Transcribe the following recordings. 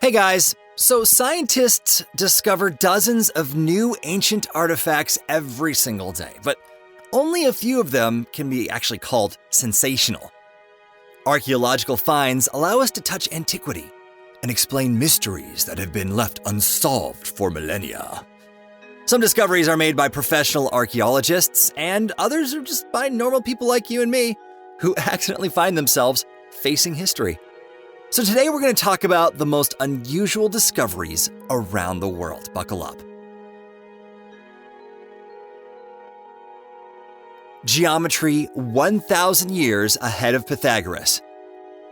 Hey guys, so scientists discover dozens of new ancient artifacts every single day, but only a few of them can be actually called sensational. Archaeological finds allow us to touch antiquity and explain mysteries that have been left unsolved for millennia. Some discoveries are made by professional archaeologists, and others are just by normal people like you and me who accidentally find themselves facing history. So today we're going to talk about the most unusual discoveries around the world. Buckle up. Geometry 1,000 years ahead of Pythagoras.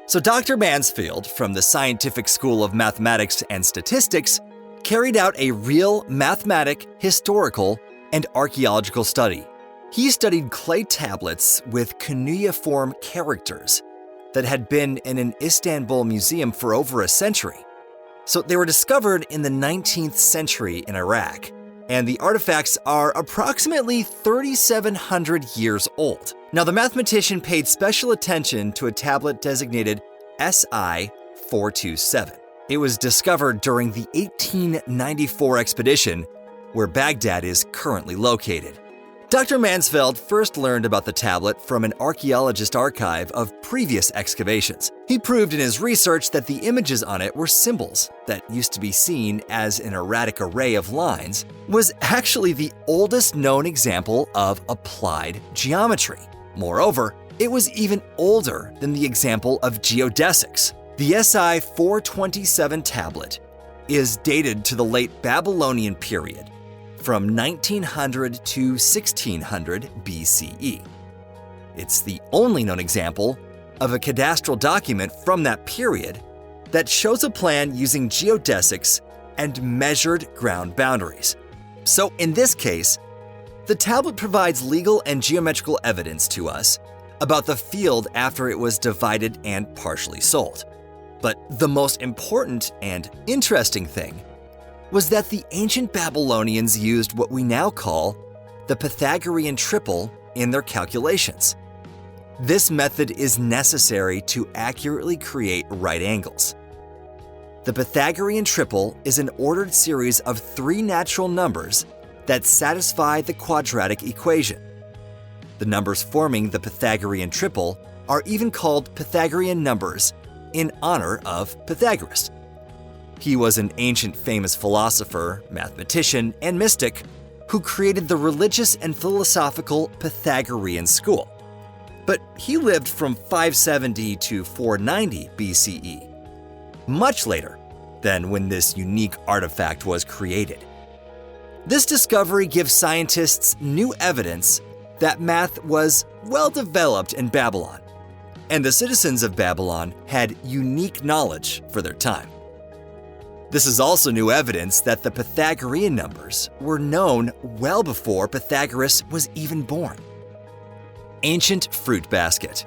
So Dr. Mansfield from the Scientific School of Mathematics and Statistics carried out a real mathematic, historical, and archaeological study. He studied clay tablets with cuneiform characters that had been in an Istanbul museum for over a century. So they were discovered in the 19th century in Iraq, and the artifacts are approximately 3,700 years old. Now, the mathematician paid special attention to a tablet designated SI 427. It was discovered during the 1894 expedition, where Baghdad is currently located. Dr. Mansfield first learned about the tablet from an archaeologist archive of previous excavations. He proved in his research that the images on it were symbols that used to be seen as an erratic array of lines was actually the oldest known example of applied geometry. Moreover, it was even older than the example of geodesics. The SI 427 tablet is dated to the late Babylonian period, from 1900 to 1600 BCE. It's the only known example of a cadastral document from that period that shows a plan using geodesics and measured ground boundaries. So in this case, the tablet provides legal and geometrical evidence to us about the field after it was divided and partially sold. But the most important and interesting thing was that the ancient Babylonians used what we now call the Pythagorean triple in their calculations. This method is necessary to accurately create right angles. The Pythagorean triple is an ordered series of three natural numbers that satisfy the quadratic equation. The numbers forming the Pythagorean triple are even called Pythagorean numbers in honor of Pythagoras. He was an ancient famous philosopher, mathematician, and mystic who created the religious and philosophical Pythagorean school. But he lived from 570 to 490 BCE, much later than when this unique artifact was created. This discovery gives scientists new evidence that math was well developed in Babylon, and the citizens of Babylon had unique knowledge for their time. This is also new evidence that the Pythagorean numbers were known well before Pythagoras was even born. Ancient fruit basket.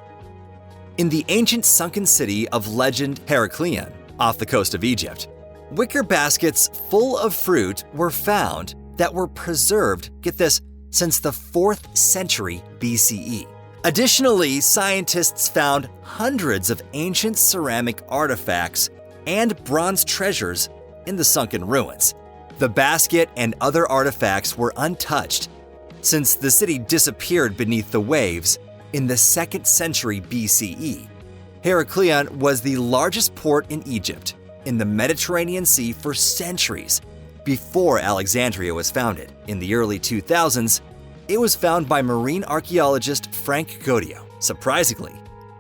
In the ancient sunken city of legend Heracleion, off the coast of Egypt, wicker baskets full of fruit were found that were preserved, get this, since the 4th century BCE. Additionally, scientists found hundreds of ancient ceramic artifacts and bronze treasures in the sunken ruins. The basket and other artifacts were untouched since the city disappeared beneath the waves in the 2nd century BCE. Heracleion was the largest port in Egypt in the Mediterranean Sea for centuries before Alexandria was founded. In the early 2000s, it was found by marine archaeologist Frank Goddio. Surprisingly,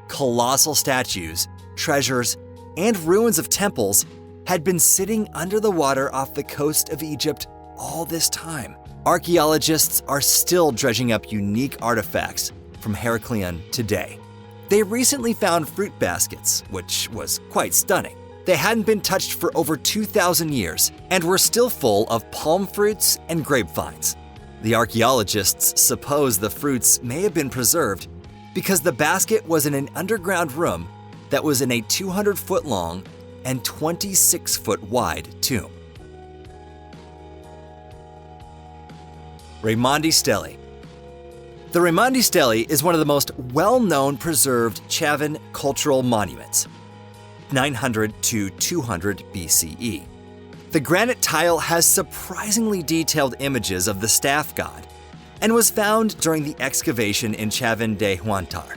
colossal statues, treasures, and ruins of temples had been sitting under the water off the coast of Egypt all this time. Archaeologists are still dredging up unique artifacts from Heracleion today. They recently found fruit baskets, which was quite stunning. They hadn't been touched for over 2,000 years and were still full of palm fruits and grapevines. The archaeologists suppose the fruits may have been preserved because the basket was in an underground room that was in a 200-foot long and 26-foot wide tomb. Raimondi Stele. The Raimondi Stele is one of the most well-known preserved Chavin cultural monuments. 900 to 200 BCE. The granite tile has surprisingly detailed images of the staff god and was found during the excavation in Chavan de Huantar,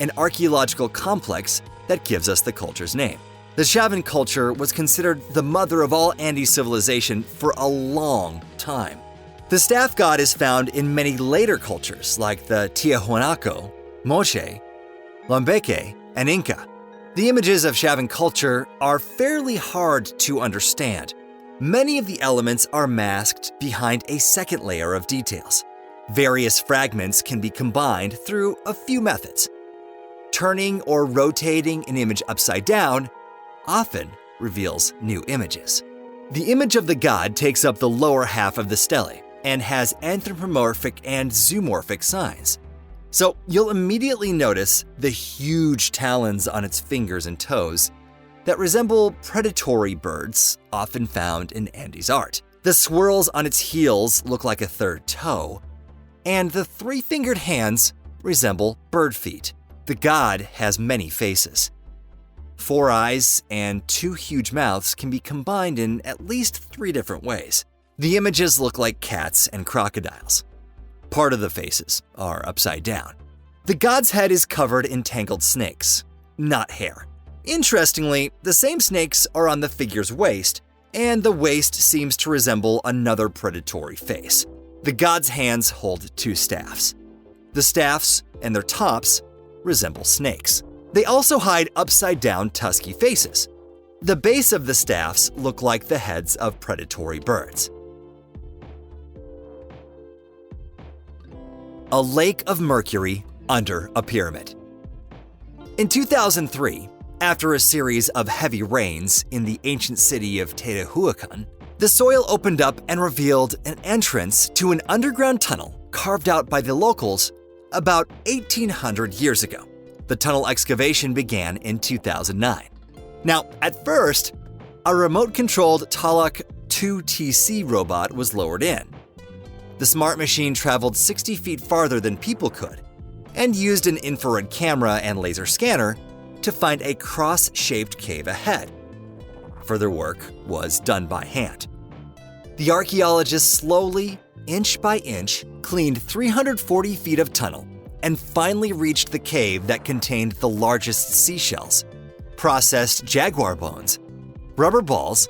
an archaeological complex that gives us the culture's name. The Chavan culture was considered the mother of all Andes civilization for a long time. The staff god is found in many later cultures like the Tiahuanaco, Moche, Lombeque, and Inca. The images of Chavan culture are fairly hard to understand. Many of the elements are masked behind a second layer of details. Various fragments can be combined through a few methods. Turning or rotating an image upside down often reveals new images. The image of the god takes up the lower half of the stele and has anthropomorphic and zoomorphic signs. So you'll immediately notice the huge talons on its fingers and toes that resemble predatory birds often found in Andes art. The swirls on its heels look like a third toe, and the three-fingered hands resemble bird feet. The god has many faces. 4 eyes and 2 huge mouths can be combined in at least 3 different ways. The images look like cats and crocodiles. Part of the faces are upside down. The god's head is covered in tangled snakes, not hair. Interestingly, the same snakes are on the figure's waist, and the waist seems to resemble another predatory face. The god's hands hold 2 staffs. The staffs and their tops resemble snakes. They also hide upside-down tusky faces. The base of the staffs look like the heads of predatory birds. A lake of mercury under a pyramid. In 2003, after a series of heavy rains in the ancient city of Teotihuacan, the soil opened up and revealed an entrance to an underground tunnel carved out by the locals about 1,800 years ago. The tunnel excavation began in 2009. Now, at first, a remote-controlled Taluk 2TC robot was lowered in. The smart machine traveled 60 feet farther than people could and used an infrared camera and laser scanner to find a cross-shaped cave ahead. Further work was done by hand. The archaeologists slowly, inch by inch, cleaned 340 feet of tunnel and finally reached the cave that contained the largest seashells, processed jaguar bones, rubber balls,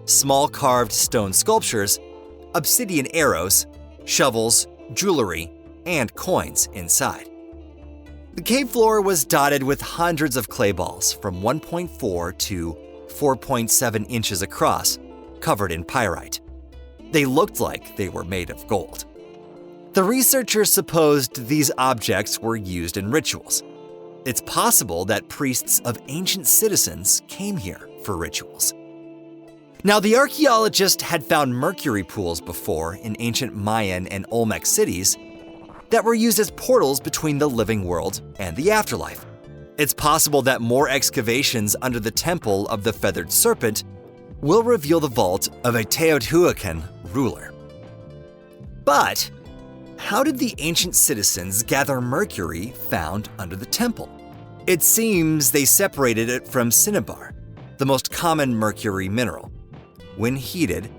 small carved stone sculptures, obsidian arrows, shovels, jewelry, and coins inside. The cave floor was dotted with hundreds of clay balls from 1.4 to 4.7 inches across, covered in pyrite. They looked like they were made of gold. The researchers supposed these objects were used in rituals. It's possible that priests of ancient citizens came here for rituals. Now, the archaeologists had found mercury pools before in ancient Mayan and Olmec cities that were used as portals between the living world and the afterlife. It's possible that more excavations under the temple of the feathered serpent will reveal the vault of a Teotihuacan ruler. But how did the ancient citizens gather mercury found under the temple? It seems they separated it from cinnabar, the most common mercury mineral. When heated,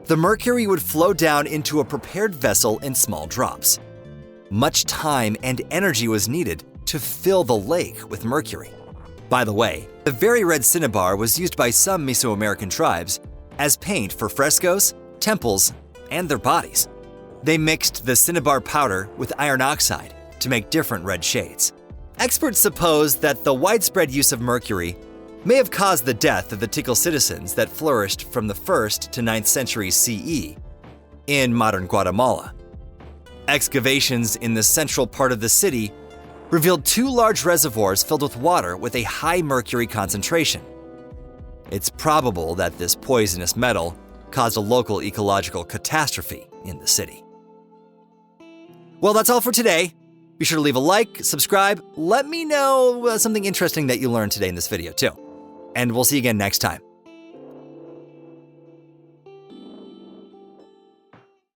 the mercury would flow down into a prepared vessel in small drops. Much time and energy was needed to fill the lake with mercury. By the way, the very red cinnabar was used by some Mesoamerican tribes as paint for frescoes, temples, and their bodies. They mixed the cinnabar powder with iron oxide to make different red shades. Experts suppose that the widespread use of mercury may have caused the death of the Tikal citizens that flourished from the 1st to 9th centuries CE in modern Guatemala. Excavations in the central part of the city revealed 2 large reservoirs filled with water with a high mercury concentration. It's probable that this poisonous metal caused a local ecological catastrophe in the city. Well, that's all for today. Be sure to leave a like, subscribe, let me know something interesting that you learned today in this video too. And we'll see you again next time.